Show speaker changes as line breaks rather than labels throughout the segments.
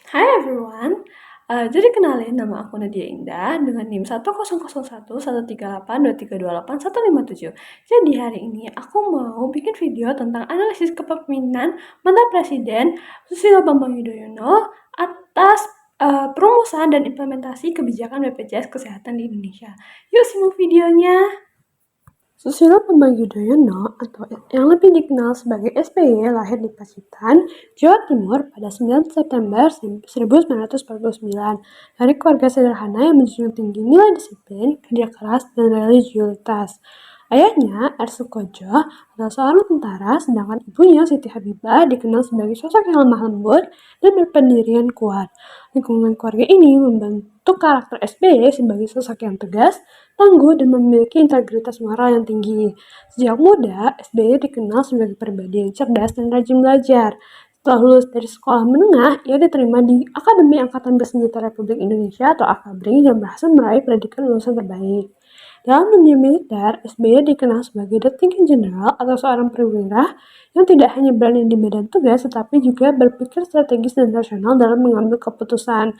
Hi everyone, jadi kenalin nama aku Nadia Indah dengan NIM 100113823281157. Jadi hari ini aku mau bikin video tentang analisis kepemimpinan mantan Presiden Susilo Bambang Yudhoyono atas perumusan dan implementasi kebijakan BPJS Kesehatan di Indonesia. Yuk simak videonya. Susilo Bambang Yudhoyono atau yang lebih dikenal sebagai SBY lahir di Pacitan, Jawa Timur pada 9 September 1949 dari keluarga sederhana yang menjunjung tinggi nilai disiplin, kerja keras, dan religiulitas. Ayahnya, R. Sukojo, adalah seorang tentara, sedangkan ibunya, Siti Habibah, dikenal sebagai sosok yang lemah lembut dan berpendirian kuat. Lingkungan keluarga ini membentuk karakter SBY sebagai sosok yang tegas, tangguh, dan memiliki integritas moral yang tinggi. Sejak muda, SBY dikenal sebagai pribadi yang cerdas dan rajin belajar. Setelah lulus dari sekolah menengah, ia diterima di Akademi Angkatan Bersenjata Republik Indonesia atau AKABRI dan berhasil meraih predikat lulusan terbaik. Dalam dunia militer, SBY dikenal sebagai The Thinking General atau seorang perwira yang tidak hanya berani di medan tugas tetapi juga berpikir strategis dan rasional dalam mengambil keputusan.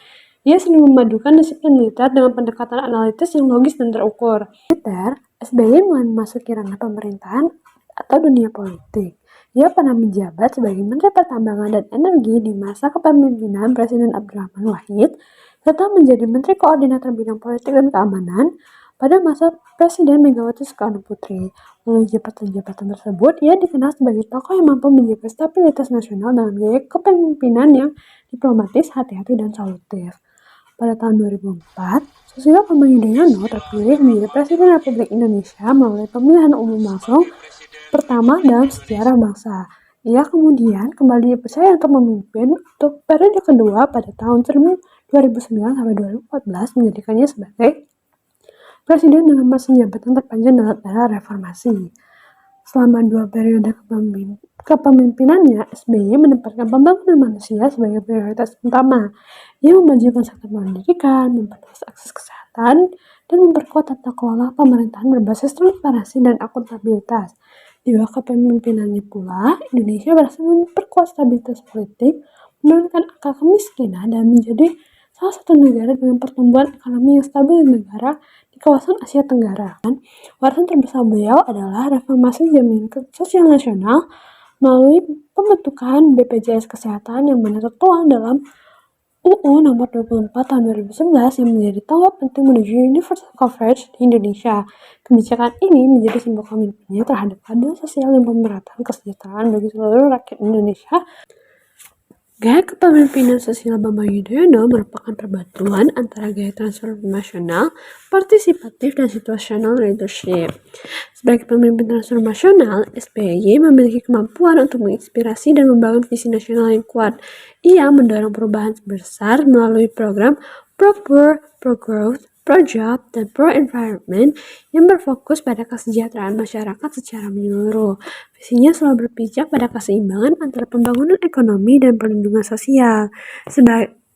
Ia sering memadukan disiplin militer dengan pendekatan analitis yang logis dan terukur. Militer, SBY mulai memasuki ranah pemerintahan atau dunia politik. Ia pernah menjabat sebagai Menteri Pertambangan dan Energi di masa kepemimpinan Presiden Abdurrahman Wahid, serta menjadi Menteri Koordinator Bidang Politik dan Keamanan pada masa Presiden Megawati Soekarno Putri. Melalui jabatan-jabatan tersebut, ia dikenal sebagai tokoh yang mampu menjaga stabilitas nasional dengan gaya kepemimpinan yang diplomatis, hati-hati, dan solutif. Pada tahun 2004, Susilo Bambang Yudhoyono terpilih menjadi Presiden Republik Indonesia melalui pemilihan umum langsung pertama dalam sejarah bangsa. Ia kemudian kembali dipercaya untuk memimpin untuk periode kedua pada tahun 2009 sampai 2014, menjadikannya sebagai Presiden dengan masa jabatan terpanjang dalam era reformasi. Selama 2 periode kepemimpinannya, SBY menempatkan pembangunan manusia sebagai prioritas utama. Ia memajukan sektor pendidikan, memperluas akses kesehatan, dan memperkuat tata kelola pemerintahan berbasis transparansi dan akuntabilitas. Di bawah kepemimpinannya pula, Indonesia berhasil memperkuat stabilitas politik, menurunkan angka kemiskinan, dan menjadi salah satu negara dengan pertumbuhan ekonomi yang stabil di negara di kawasan Asia Tenggara. Warisan terbesar beliau adalah reformasi jaminan sosial nasional melalui pembentukan BPJS Kesehatan yang mana tertuang dalam UU nomor 24 tahun 2011 yang menjadi tonggak penting menuju universal coverage di Indonesia. Kebijakan ini menjadi simbol komitmennya terhadap keadilan sosial dan pemerataan kesejahteraan bagi seluruh rakyat Indonesia. Gaya kepemimpinan Susilo Bambang Yudhoyono merupakan perpaduan antara gaya transformasional, partisipatif, dan situational leadership. Sebagai pemimpin transformasional, SBY memiliki kemampuan untuk menginspirasi dan membangun visi nasional yang kuat. Ia mendorong perubahan besar melalui program Pro-Poor, Pro-Growth, Pro-Job, dan Pro-Environment yang berfokus pada kesejahteraan masyarakat secara menyeluruh. Visinya selalu berpijak pada keseimbangan antara pembangunan ekonomi dan perlindungan sosial.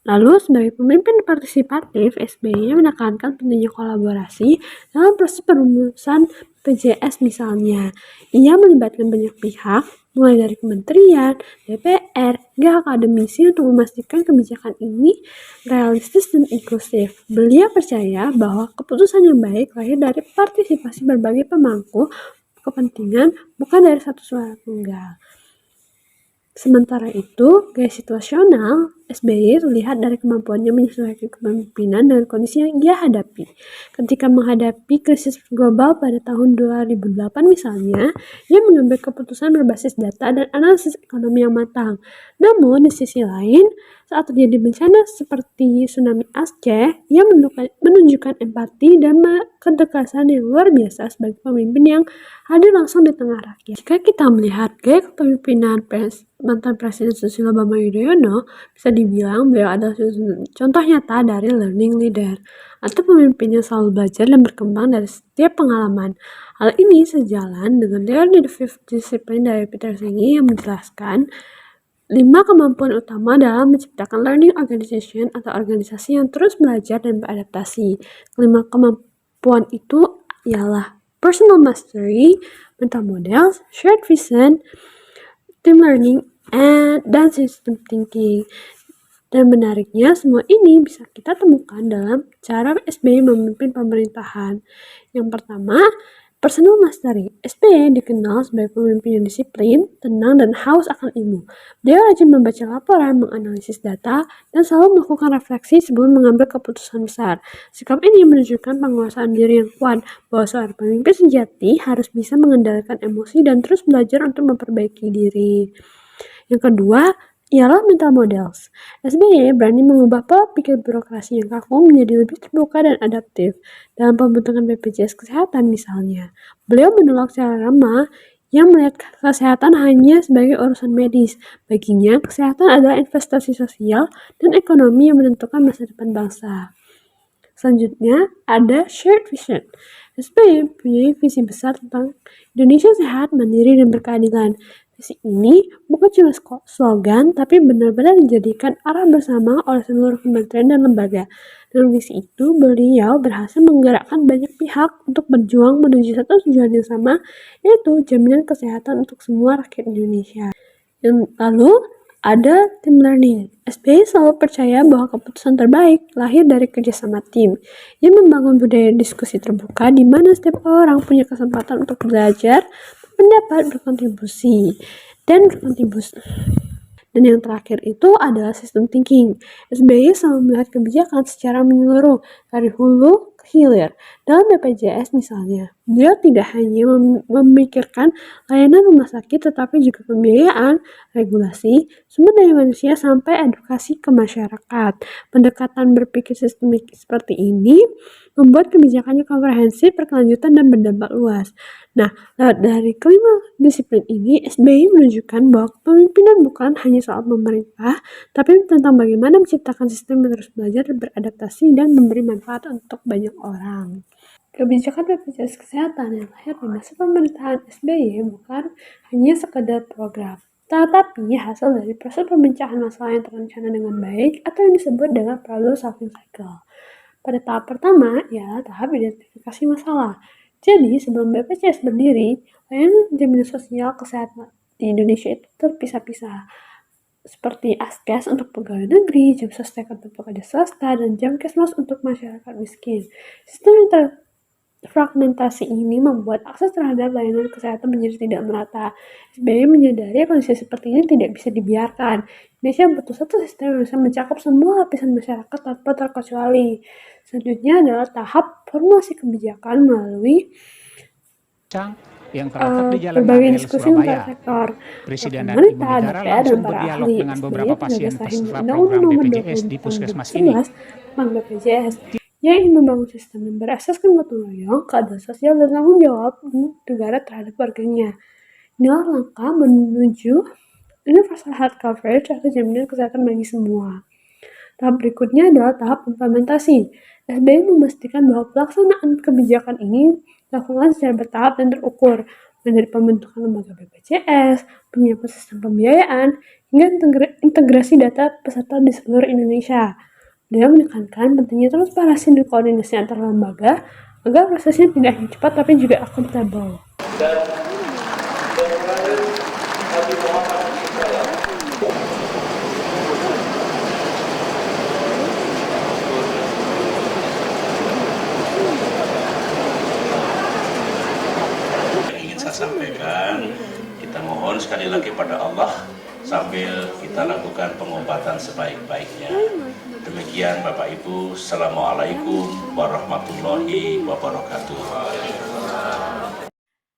Lalu, sebagai pemimpin partisipatif, SBY menekankan pentingnya kolaborasi dalam proses perumusan BPJS misalnya. Ia melibatkan banyak pihak, mulai dari kementerian, DPR, hingga akademisi untuk memastikan kebijakan ini realistis dan inklusif. Beliau percaya bahwa keputusan yang baik lahir dari partisipasi berbagai pemangku kepentingan, bukan dari satu suara tunggal. Sementara itu, gaya situasional SBY terlihat dari kemampuannya menyesuaikan kepemimpinan dengan kondisi yang ia hadapi. Ketika menghadapi krisis global pada tahun 2008 misalnya, ia mengambil keputusan berbasis data dan analisis ekonomi yang matang. Namun, di sisi lain, saat terjadi bencana seperti tsunami Aceh, ia menunjukkan empati dan kedekatan yang luar biasa sebagai pemimpin yang hadir langsung di tengah rakyat. Jika kita melihat gaya kepemimpinan mantan Presiden Susilo Bambang Yudhoyono, bisa dibilang beliau adalah contoh nyata dari learning leader, atau pemimpin yang selalu belajar dan berkembang dari setiap pengalaman. Hal ini sejalan dengan teori The Fifth Discipline dari Peter Senge yang menjelaskan 5 kemampuan utama dalam menciptakan learning organization atau organisasi yang terus belajar dan beradaptasi. 5 kemampuan itu ialah personal mastery, mental models, shared vision, team learning, dan system thinking. Dan menariknya, semua ini bisa kita temukan dalam cara SBY memimpin pemerintahan. Yang pertama, personal mastery. SBY dikenal sebagai pemimpin yang disiplin, tenang, dan haus akan ilmu. Beliau rajin membaca laporan, menganalisis data, dan selalu melakukan refleksi sebelum mengambil keputusan besar. Sikap ini menunjukkan penguasaan diri yang kuat, bahwa seorang pemimpin sejati harus bisa mengendalikan emosi dan terus belajar untuk memperbaiki diri. Yang kedua, ialah mental models. SBY berani mengubah pola pikir birokrasi yang kaku menjadi lebih terbuka dan adaptif. Dalam pembentukan BPJS Kesehatan misalnya, beliau menolak cara ramah yang melihat kesehatan hanya sebagai urusan medis. Baginya, kesehatan adalah investasi sosial dan ekonomi yang menentukan masa depan bangsa. Selanjutnya, ada shared vision. SBY punya visi besar tentang Indonesia sehat, mandiri, dan berkeadilan. Visi ini bukan cuma slogan, tapi benar-benar dijadikan arah bersama oleh seluruh kementerian dan lembaga. Dalam visi itu, beliau berhasil menggerakkan banyak pihak untuk berjuang menuju satu tujuan yang sama, yaitu jaminan kesehatan untuk semua rakyat Indonesia. Yang lalu, ada team learning. SBY selalu percaya bahwa keputusan terbaik lahir dari kerjasama tim. Ia membangun budaya diskusi terbuka di mana setiap orang punya kesempatan untuk belajar, berpendapat, berkontribusi, dan berkontribusi. Dan yang terakhir itu adalah system thinking. SBY selalu melihat kebijakan secara menyeluruh, dari hulu ke hilir. Dalam BPJS misalnya, beliau tidak hanya memikirkan layanan rumah sakit, tetapi juga pembiayaan, regulasi, sumber daya manusia, sampai edukasi ke masyarakat. Pendekatan berpikir sistemik seperti ini membuat kebijakannya komprehensif, berkelanjutan, dan berdampak luas. Nah, dari kelima disiplin ini, SBY menunjukkan bahwa kepemimpinan bukan hanya soal pemerintah, tapi tentang bagaimana menciptakan sistem yang terus belajar, beradaptasi, dan memberi manfaat untuk banyak orang. Kebijakan BPJS Kesehatan yang lahir di masa pemerintahan SBY bukan hanya sekedar program, tetapi hasil dari proses pemecahan masalah yang terencana dengan baik atau yang disebut dengan problem solving cycle. Pada tahap pertama ialah tahap identifikasi masalah. Jadi sebelum BPJS berdiri, layanan jaminan sosial kesehatan di Indonesia itu terpisah-pisah, seperti Askes untuk pegawai negeri, jam sostek untuk pekerja swasta, dan jam kesmas untuk masyarakat miskin. Sistem yang fragmentasi ini membuat akses terhadap layanan kesehatan menjadi tidak merata. SBY menyadari kondisi seperti ini tidak bisa dibiarkan. Indonesia butuh satu sistem yang bisa mencakup semua lapisan masyarakat tanpa terkecuali. Selanjutnya adalah tahap formulasi kebijakan melalui
yang terletak di Jalan
berbagai
Ngagel,
diskusi
Surabaya.
antar sektor,
Presiden dan
pemerintah,
Ibu Negara
DPR, dan
langsung
para
berdialog
ahli.
dengan
SBY
beberapa pasien
tegas
peserta
lahirnya
program
Undang-Undang Nomor
BPJS
20
di
tahun
puskesmas ini.
2011 tentang BPJS yang ingin membangun sistem yang berasaskan gotong royong, keadilan sosial, dan tanggung jawab negara terhadap warganya. Inilah langkah menuju universal health coverage atau jaminan kesehatan bagi semua. Tahap berikutnya adalah tahap implementasi. SBY memastikan bahwa pelaksanaan kebijakan ini dilakukan secara bertahap dan terukur, mulai dari pembentukan lembaga BPJS, penyiapan sistem pembiayaan, hingga integrasi data peserta di seluruh Indonesia. Dia menekankan pentingnya transparansi dan koordinasi antar lembaga agar prosesnya tidak hanya cepat tapi juga akuntabel.
Ingin saya sampaikan, kita mohon sekali lagi pada Allah sambil kita lakukan pengobatan sebaik-baiknya. Demikian Bapak Ibu, Assalamualaikum warahmatullahi wabarakatuh.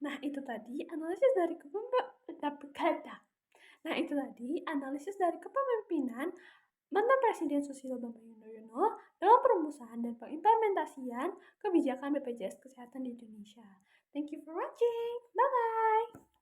Nah itu tadi analisis dari kepemimpinan mantan Presiden Susilo Bambang Yudhoyono dalam perumusan dan pengimplementasian kebijakan BPJS Kesehatan di Indonesia. Thank you for watching. Bye bye.